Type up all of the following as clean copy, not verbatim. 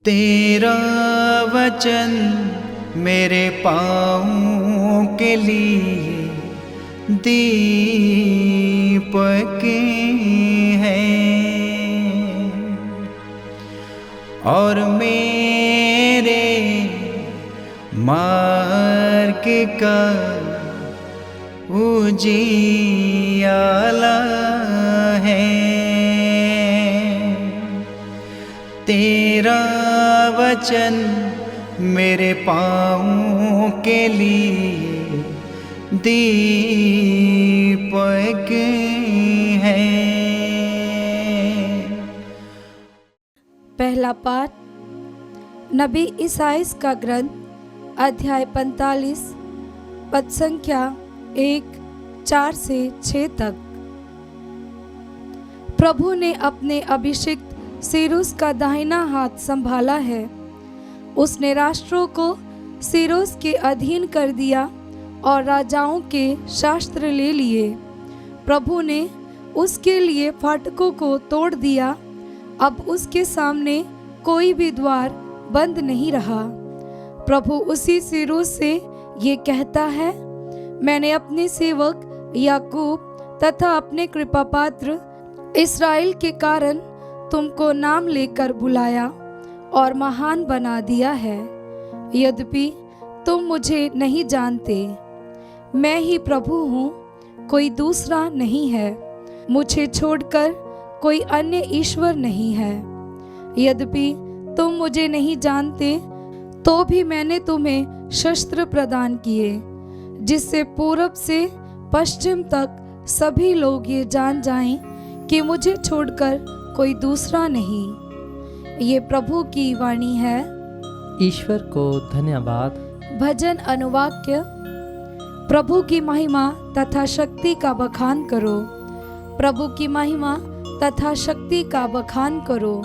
तेरा वचन मेरे पाँवों के लिए दीपक है और मेरे मार्ग का उजियाला है। तेरा वचन मेरे पाँवों के लिए दीपक है। पहला पाठ नबी ईसाइस का ग्रंथ अध्याय 45 पद संख्या 1-4 से 6 तक। प्रभु ने अपने अभिषिक्त सीरुस का दाहिना हाथ संभाला है। उसने राष्ट्रों को सीरुस के अधीन कर दिया और राजाओं के शास्त्र ले लिए। प्रभु ने उसके लिए फाटकों को तोड़ दिया। अब उसके सामने कोई भी द्वार बंद नहीं रहा। प्रभु उसी सीरुस से ये कहता है, मैंने अपने सेवक याकूब तथा अपने कृपापात्र इस्राएल के कारण तुमको नाम लेकर बुलाया और महान बना दिया है। यद्यपि तुम मुझे नहीं जानते, मैं ही प्रभु हूँ, कोई दूसरा नहीं है। मुझे छोड़कर कोई अन्य ईश्वर नहीं है। यद्यपि तुम मुझे नहीं जानते, तो भी मैंने तुम्हें शस्त्र प्रदान किए, जिससे पूरब से पश्चिम तक सभी लोग ये जान जाएं कि मुझे छोड़कर कोई दूसरा नहीं। ये प्रभु की वाणी है। ईश्वर को धन्यवाद। भजन अनुवाक्य। प्रभु की महिमा तथा शक्ति का बखान करो। प्रभु की महिमा तथा शक्ति का बखान करो।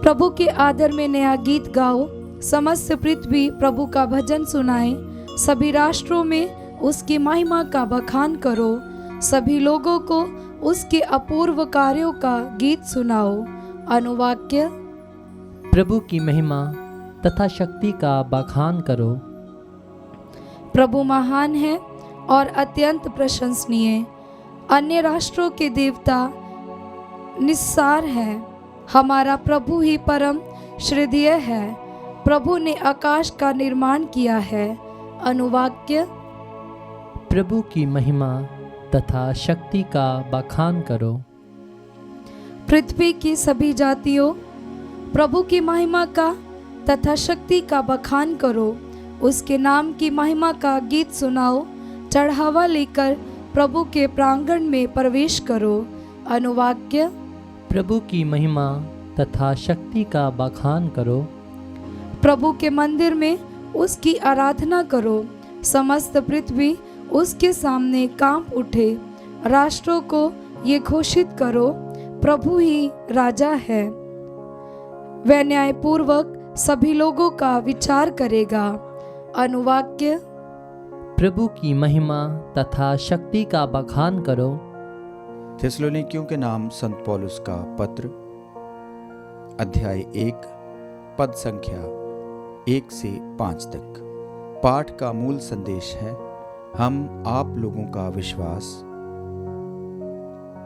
प्रभु के आदर में नया गीत गाओ। समस्त पृथ्वी प्रभु का भजन सुनाए। सभी राष्ट्रों में उसकी महिमा का बखान करो। सभी लोगों को उसके अपूर्व कार्यों का गीत सुनाओ। अनुवाक्य। प्रभु की महिमा तथा शक्ति का बखान करो। प्रभु महान है और अत्यंत प्रशंसनीय। अन्य राष्ट्रों के देवता निस्सार हैं। हमारा प्रभु ही परम श्रद्धेय है। प्रभु ने आकाश का निर्माण किया है। अनुवाक्य। प्रभु की महिमा तथा शक्ति का बखान करो। पृथ्वी की सभी जातियों, प्रभु की महिमा का तथा शक्ति का बखान करो। उसके नाम की महिमा का गीत सुनाओ। चढ़ावा लेकर प्रभु के प्रांगण में प्रवेश करो। अनुवाक्य। प्रभु की महिमा तथा शक्ति का बखान करो। प्रभु के मंदिर में उसकी आराधना करो। समस्त पृथ्वी उसके सामने कांप उठे। राष्ट्रों को ये घोषित करो, प्रभु ही राजा है। वह न्यायपूर्वक सभी लोगों का विचार करेगा। अनुवाक्य। प्रभु की महिमा तथा शक्ति का बखान करो। थिस्सलुनीकियों के नाम संत पौलुस का पत्र अध्याय 1 पद संख्या 1 से 5 तक। पाठ का मूल संदेश है, हम आप लोगों का विश्वास,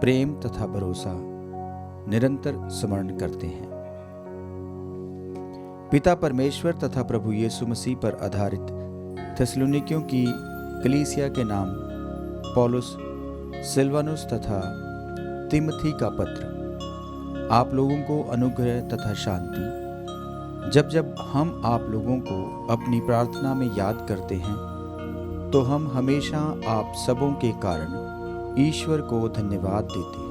प्रेम तथा भरोसा निरंतर स्मरण करते हैं। पिता परमेश्वर तथा प्रभु यीशु मसीह पर आधारित थिस्सलुनीकियों की कलीसिया के नाम पौलुस, सिलवानुस तथा तिमोथी का पत्र। आप लोगों को अनुग्रह तथा शांति। जब जब हम आप लोगों को अपनी प्रार्थना में याद करते हैं, तो हम हमेशा आप सबों के कारण ईश्वर को धन्यवाद देते हैं।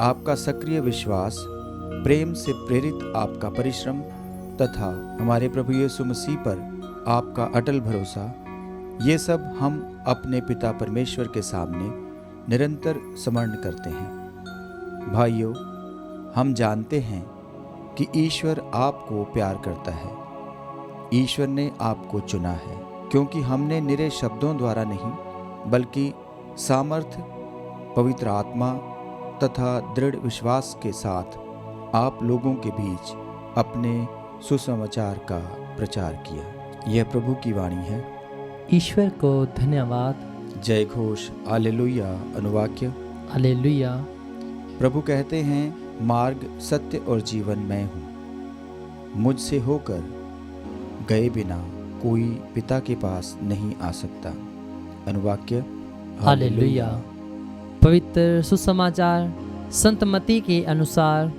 आपका सक्रिय विश्वास, प्रेम से प्रेरित आपका परिश्रम तथा हमारे प्रभु यीशु मसीह पर आपका अटल भरोसा, ये सब हम अपने पिता परमेश्वर के सामने निरंतर स्मरण करते हैं। भाइयों, हम जानते हैं कि ईश्वर आपको प्यार करता है। ईश्वर ने आपको चुना है, क्योंकि हमने निरे शब्दों द्वारा नहीं, बल्कि सामर्थ्य, पवित्र आत्मा तथा दृढ़ विश्वास के साथ आप लोगों के बीच अपने सुसमाचार का प्रचार किया। यह प्रभु की वाणी है। ईश्वर को धन्यवाद। जय घोष। हालेलुया। अनुवाक्य। हालेलुया। प्रभु कहते हैं, मार्ग, सत्य और जीवन मैं हूँ। मुझसे होकर गए बिना कोई पिता के पास नहीं आ सकता। अनुवाक्य। हालेलुया। पवित्र सुसमाचार संत मत्ती के अनुसार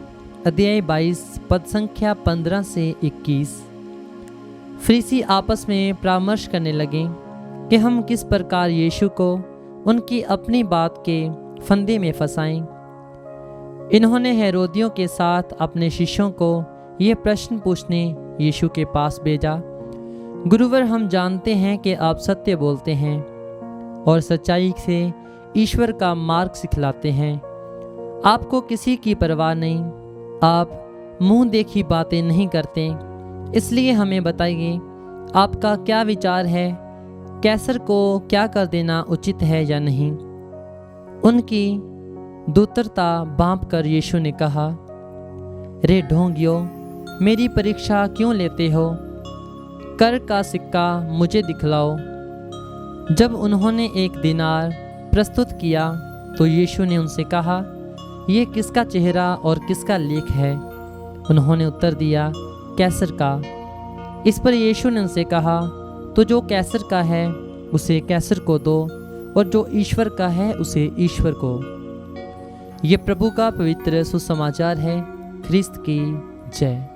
अध्याय 22 पद संख्या 15 से 21। फरीसी आपस में परामर्श करने लगे कि हम किस प्रकार यीशु को उनकी अपनी बात के फंदे में फंसाएं। इन्होंने हेरोदियों के साथ अपने शिष्यों को ये प्रश्न पूछने यीशु के पास भेजा, गुरुवर, हम जानते हैं कि आप सत्य बोलते हैं और सच्चाई से ईश्वर का मार्ग सिखलाते हैं। आपको किसी की परवाह नहीं, आप मुंह देखी बातें नहीं करते। इसलिए हमें बताइए, आपका क्या विचार है? कैसर को क्या कर देना उचित है या नहीं? उनकी दूतरता बांप कर यीशु ने कहा, रे ढोंगियो, मेरी परीक्षा क्यों लेते हो? कर का सिक्का मुझे दिखलाओ। जब उन्होंने 1 दिनार प्रस्तुत किया तो यीशु ने उनसे कहा, ये किसका चेहरा और किसका लेख है? उन्होंने उत्तर दिया, कैसर का। इस पर यीशु ने उनसे कहा, तो जो कैसर का है उसे कैसर को दो और जो ईश्वर का है उसे ईश्वर को। ये प्रभु का पवित्र सुसमाचार है। ख्रिस्त की जय।